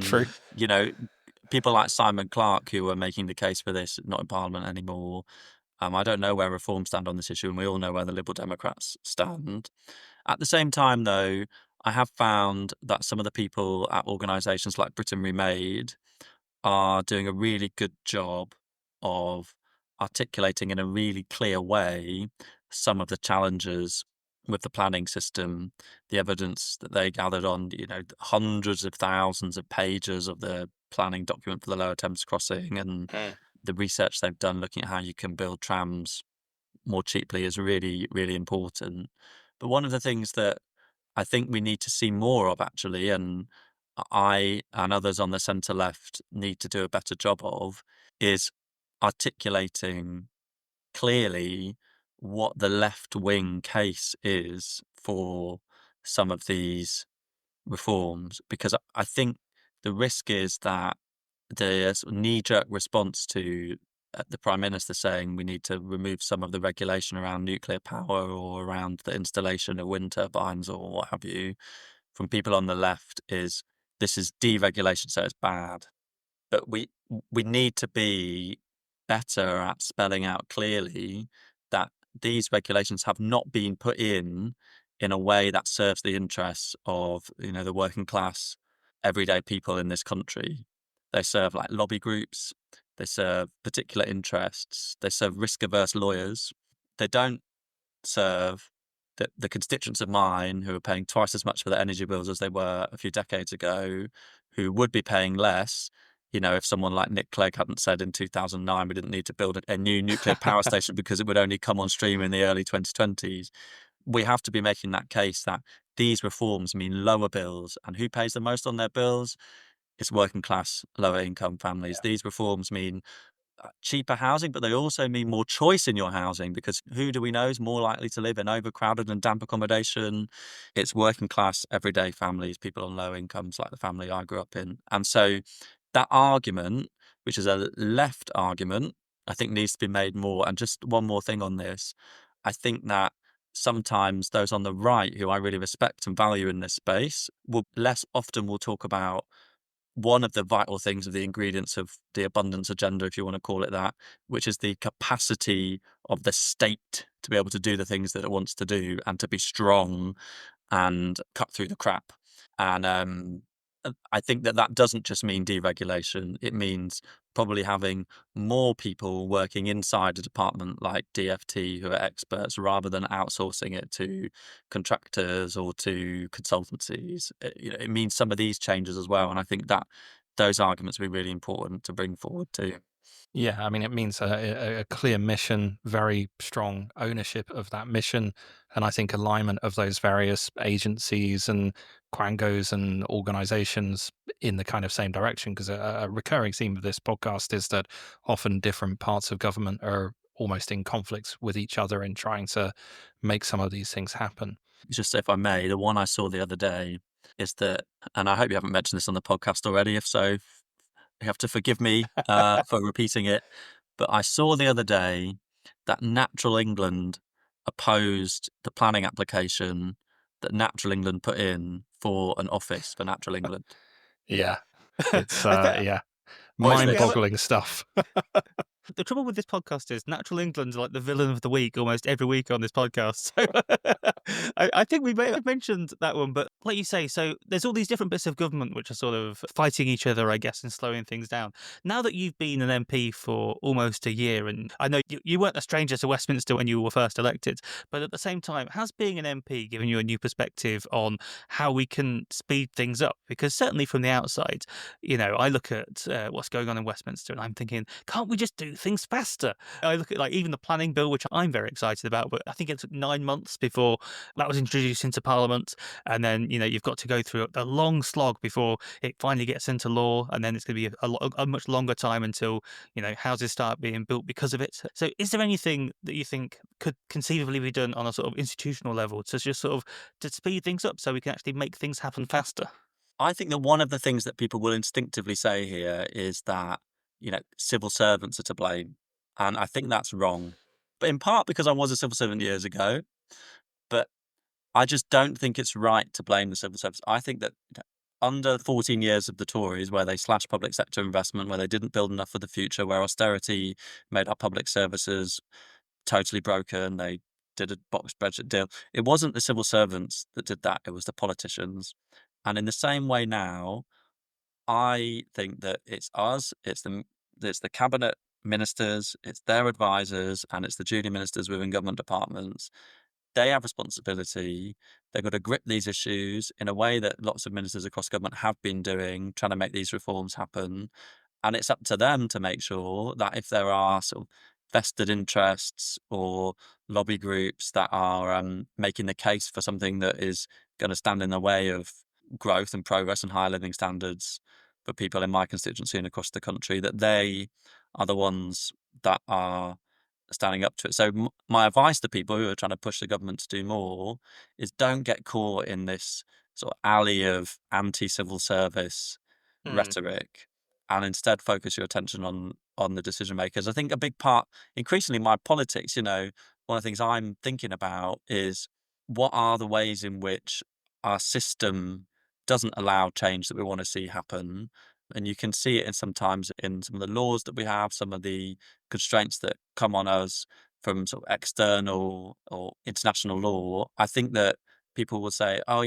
True.
You know, people like Simon Clarke, who are making the case for this, not in Parliament anymore. I don't know where Reform stand on this issue, and we all know where the Liberal Democrats stand. At the same time, though, I have found that some of the people at organisations like Britain Remade are doing a really good job of articulating in a really clear way some of the challenges with the planning system, the evidence that they gathered on, hundreds of thousands of pages of the planning document for the Lower Thames crossing, and the research they've done looking at how you can build trams more cheaply is really, really important. But one of the things that I think we need to see more of, actually, and I and others on the centre left need to do a better job of, is articulating clearly what the left wing case is for some of these reforms. Because I think the risk is that the sort of knee-jerk response to the Prime Minister saying we need to remove some of the regulation around nuclear power or around the installation of wind turbines or what have you, from people on the left, is this is deregulation, so it's bad. But we need to be better at spelling out clearly that these regulations have not been put in a way that serves the interests of the working class, everyday people in this country. They serve like lobby groups, they serve particular interests, they serve risk-averse lawyers. They don't serve the constituents of mine who are paying twice as much for their energy bills as they were a few decades ago, who would be paying less, if someone like Nick Clegg hadn't said in 2009 we didn't need to build a new nuclear power station because it would only come on stream in the early 2020s. We have to be making that case that these reforms mean lower bills. And who pays the most on their bills? It's working class, lower income families. These reforms mean cheaper housing, but they also mean more choice in your housing, because who do we know is more likely to live in overcrowded and damp accommodation? It's working class, everyday families, people on low incomes like the family I grew up in. And so that argument, which is a left argument, I think needs to be made more. And just one more thing on this, I think that sometimes those on the right, who I really respect and value in this space, will less often will talk about one of the vital things of the ingredients of the abundance agenda, if you want to call it that, which is the capacity of the state to be able to do the things that it wants to do and to be strong and cut through the crap. And I think that doesn't just mean deregulation. It means probably having more people working inside a department like DFT who are experts, rather than outsourcing it to contractors or to consultancies. It means some of these changes as well. And I think that those arguments will be really important to bring forward too.
Yeah, I mean, it means a clear mission, very strong ownership of that mission, and I think alignment of those various agencies and quangos and organizations in the kind of same direction. Because a recurring theme of this podcast is that often different parts of government are almost in conflicts with each other in trying to make some of these things happen.
Just if I may, the one I saw the other day is that, and I hope you haven't mentioned this on the podcast already. If so, you have to forgive me for repeating it. But I saw the other day that Natural England opposed the planning application that Natural England put in for an office for Natural England.
Yeah, it's
I bet
yeah,
What is this?
mind-boggling stuff.
the trouble with this podcast is Natural England's like the villain of the week almost every week on this podcast. So I think we may have mentioned that one, but like you say, so there's all these different bits of government which are sort of fighting each other, I guess, and slowing things down. Now that you've been an MP for almost a year, and I know you weren't a stranger to Westminster when you were first elected, but at the same time, has being an MP given you a new perspective on how we can speed things up? Because certainly from the outside, I look at what's going on in Westminster and I'm thinking, can't we just do things faster? I look at like even the planning bill, which I'm very excited about, but I think it took 9 months before that was introduced into Parliament. And then, you've got to go through a long slog before it finally gets into law. And then it's going to be a much longer time until, houses start being built because of it. So is there anything that you think could conceivably be done on a sort of institutional level to just sort of to speed things up so we can actually make things happen faster?
I think that one of the things that people will instinctively say here is that, civil servants are to blame. And I think that's wrong. But in part because I was a civil servant years ago, but I just don't think it's right to blame the civil service. I think that under 14 years of the Tories, where they slashed public sector investment, where they didn't build enough for the future, where austerity made our public services totally broken, they did a box budget deal. It wasn't the civil servants that did that, it was the politicians. And in the same way now, I think that it's us, it's the cabinet ministers, it's their advisors, and it's the junior ministers within government departments. They have responsibility. They've got to grip these issues in a way that lots of ministers across government have been doing, trying to make these reforms happen. And it's up to them to make sure that if there are sort of vested interests or lobby groups that are making the case for something that is going to stand in the way of growth and progress and higher living standards for people in my constituency and across the country, that they are the ones that are standing up to it. So my advice to people who are trying to push the government to do more is don't get caught in this sort of alley of anti-civil service
Hmm.
rhetoric, and instead focus your attention on the decision makers. I think a big part, increasingly my politics, one of the things I'm thinking about is what are the ways in which our system doesn't allow change that we want to see happen. And you can see it sometimes in some of the laws that we have, some of the constraints that come on us from sort of external or international law. I think that people will say, oh,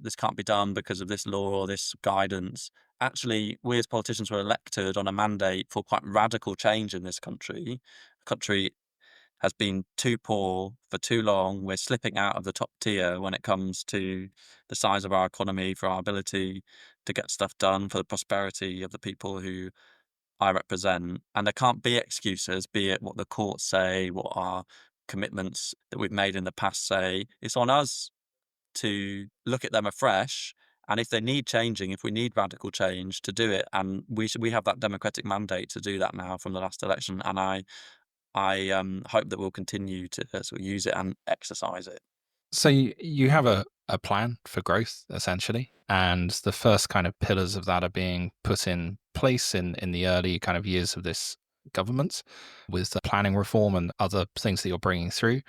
this can't be done because of this law or this guidance. Actually, we as politicians were elected on a mandate for quite radical change in this country. The country has been too poor for too long. We're slipping out of the top tier when it comes to the size of our economy, for our ability to get stuff done, for the prosperity of the people who I represent. And there can't be excuses, be it what the courts say, what our commitments that we've made in the past say. It's on us to look at them afresh. And if they need changing, if we need radical change, to do it. And we have that democratic mandate to do that now from the last election. And I hope that we'll continue to sort of use it and exercise it.
So you have a plan for growth essentially, and the first kind of pillars of that are being put in place in the early kind of years of this government with the planning reform and other things that you're bringing through.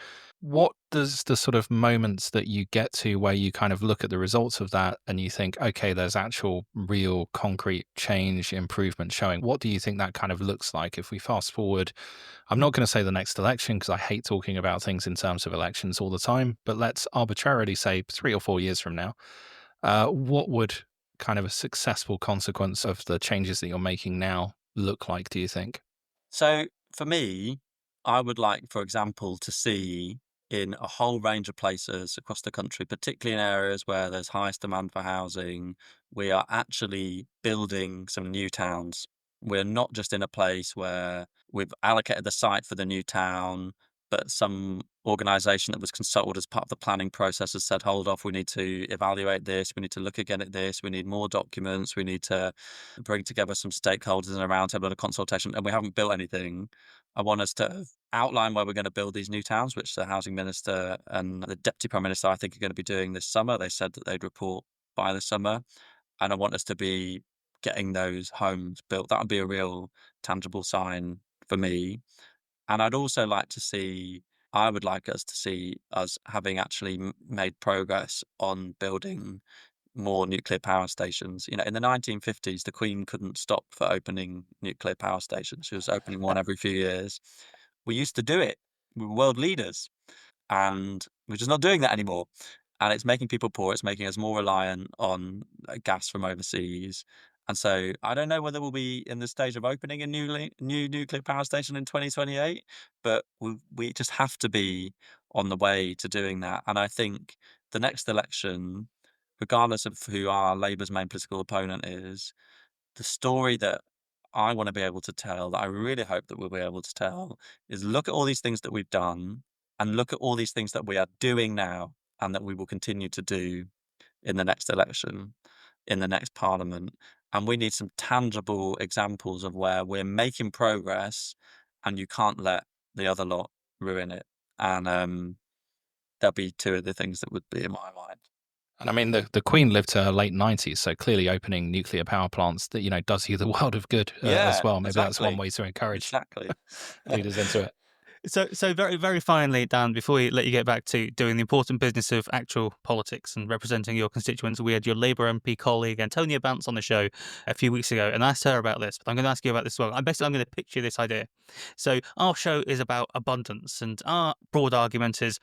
What does the sort of moments that you get to where you kind of look at the results of that and you think, okay, there's actual real concrete change improvement showing? What do you think that kind of looks like if we fast forward? I'm not going to say the next election because I hate talking about things in terms of elections all the time, but let's arbitrarily say 3 or 4 years from now. What would kind of a successful consequence of the changes that you're making now look like, do you think?
So for me, I would like, for example, to see in a whole range of places across the country, particularly in areas where there's highest demand for housing, we are actually building some new towns. We're not just in a place where we've allocated the site for the new town, but some organisation that was consulted as part of the planning process has said, hold off, we need to evaluate this, we need to look again at this, we need more documents, we need to bring together some stakeholders in a roundtable and a consultation, and we haven't built anything. I want us to outline where we're going to build these new towns, which the housing minister and the deputy prime minister, I think, are going to be doing this summer. They said that they'd report by the summer, and I want us to be getting those homes built. That would be a real tangible sign for me. And I'd also like to see, I would like us to see us having actually made progress on building more nuclear power stations. In the 1950s, the Queen couldn't stop for opening nuclear power stations. She was opening one every few years. We used to do it. We were world leaders, and we're just not doing that anymore. And it's making people poor. It's making us more reliant on gas from overseas. And so I don't know whether we'll be in the stage of opening a new nuclear power station in 2028, but we just have to be on the way to doing that. And I think the next election, regardless of who our Labour's main political opponent is, the story that I want to be able to tell, that I really hope that we'll be able to tell, is look at all these things that we've done and look at all these things that we are doing now and that we will continue to do in the next election, in the next parliament. And we need some tangible examples of where we're making progress and you can't let the other lot ruin it. And there'll be two of the things that would be in my mind.
And I mean, the Queen lived to her late 90s, so clearly opening nuclear power plants that, does you the world of good as
Yeah,
well. Maybe that's one
exactly.
way to encourage
Exactly.
leaders into it.
So very, very finally, Dan, before we let you get back to doing the important business of actual politics and representing your constituents, we had your Labour MP colleague Antonia Bance on the show a few weeks ago, and I asked her about this, but I'm going to ask you about this as well. I'm going to pitch you this idea. So our show is about abundance, and our broad argument is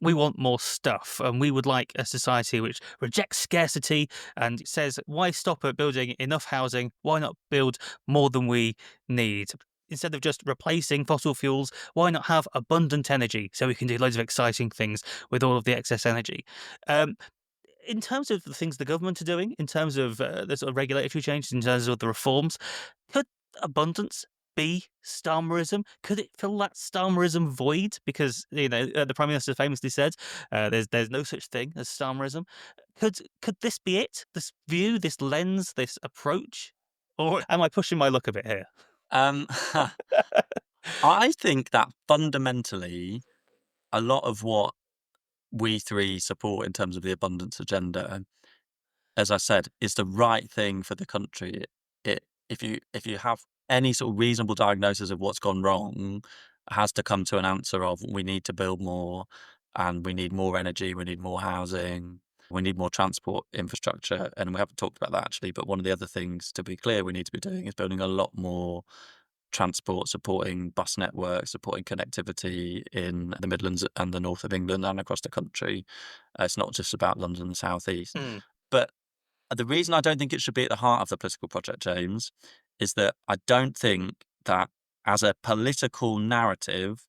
we want more stuff, and we would like a society which rejects scarcity and says, why stop at building enough housing? Why not build more than we need? Instead of just replacing fossil fuels, why not have abundant energy so we can do loads of exciting things with all of the excess energy? In terms of the things the government are doing, in terms of the sort of regulatory changes, in terms of the reforms, could abundance be Starmerism? Could it fill that Starmerism void? Because the Prime Minister famously said there's no such thing as Starmerism. Could this be it? This view, this lens, this approach, or am I pushing my luck a bit here?
Um, I think that fundamentally, a lot of what we three support in terms of the abundance agenda, as I said, is the right thing for the country. If you have any sort of reasonable diagnosis of what's gone wrong, it has to come to an answer of we need to build more, and we need more energy, we need more housing, we need more transport infrastructure. And we haven't talked about that actually, but one of the other things, to be clear, we need to be doing is building a lot more transport, supporting bus networks, supporting connectivity in the Midlands and the north of England and across the country. It's not just about London and the South East.
Mm.
But the reason I don't think it should be at the heart of the political project, James, is that I don't think that as a political narrative,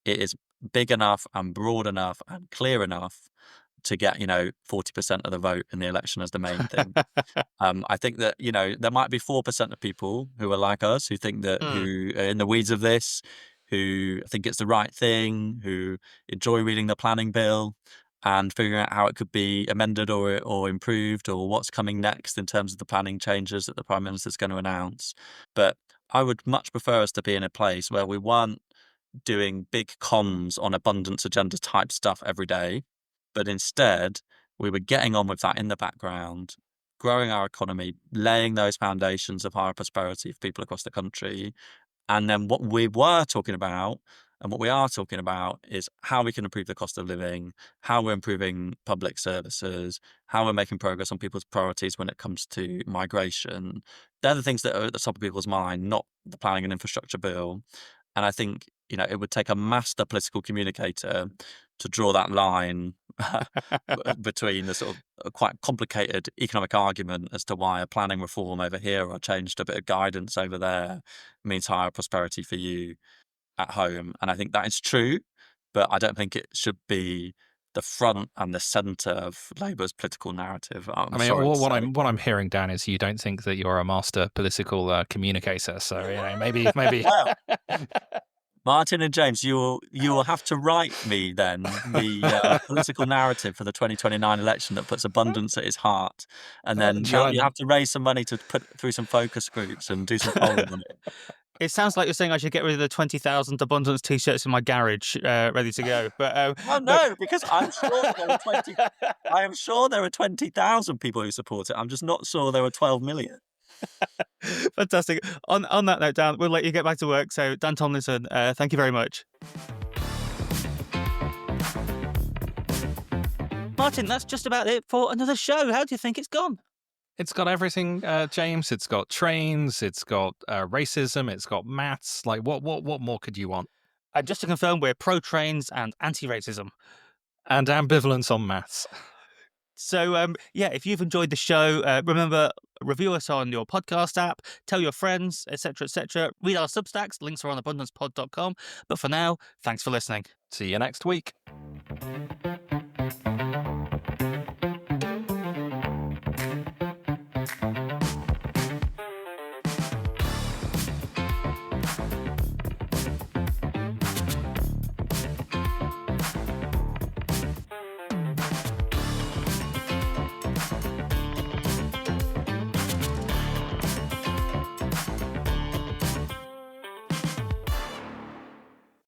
it is big enough and broad enough and clear enough to get, 40% of the vote in the election as the main thing. I think that, there might be 4% of people who are like us, who think that, who are in the weeds of this, who think it's the right thing, who enjoy reading the planning bill and figuring out how it could be amended or improved, or what's coming next in terms of the planning changes that the Prime Minister's going to announce. But I would much prefer us to be in a place where we weren't doing big comms on abundance agenda type stuff every day, but instead we were getting on with that in the background, growing our economy, laying those foundations of higher prosperity for people across the country. And then what we were talking about and what we are talking about is how we can improve the cost of living, how we're improving public services, how we're making progress on people's priorities when it comes to migration. They're the things that are at the top of people's mind, not the planning and infrastructure bill. And I think, it would take a master political communicator to draw that line between the sort of quite complicated economic argument as to why a planning reform over here or a change to a bit of guidance over there means higher prosperity for you at home. And I think that is true, but I don't think it should be the front and the centre of Labour's political narrative.
I mean, what I'm hearing, Dan, is you don't think that you're a master political communicator. So maybe.
Well, Martin and James, you will have to write me then the political narrative for the 2029 election that puts abundance at its heart, and then you have to raise some money to put through some focus groups and do some polling on it.
It sounds like you're saying I should get rid of the 20,000 abundance T-shirts in my garage, ready to go. But
well, no, because I'm sure there are 20. I am sure there are 20,000 people who support it. I'm just not sure there are 12 million.
Fantastic. On that note, Dan, we'll let you get back to work. So, Dan Tomlinson, thank you very much. Martin, that's just about it for another show. How do you think it's gone?
It's got everything, James. It's got trains. It's got racism. It's got maths. Like, what more could you want?
Just to confirm, we're pro-trains and anti-racism.
And ambivalence on maths.
So, if you've enjoyed the show, remember, review us on your podcast app, tell your friends, etc., etc. Read our Substacks. Links are on abundancepod.com. But for now, thanks for listening.
See you next week.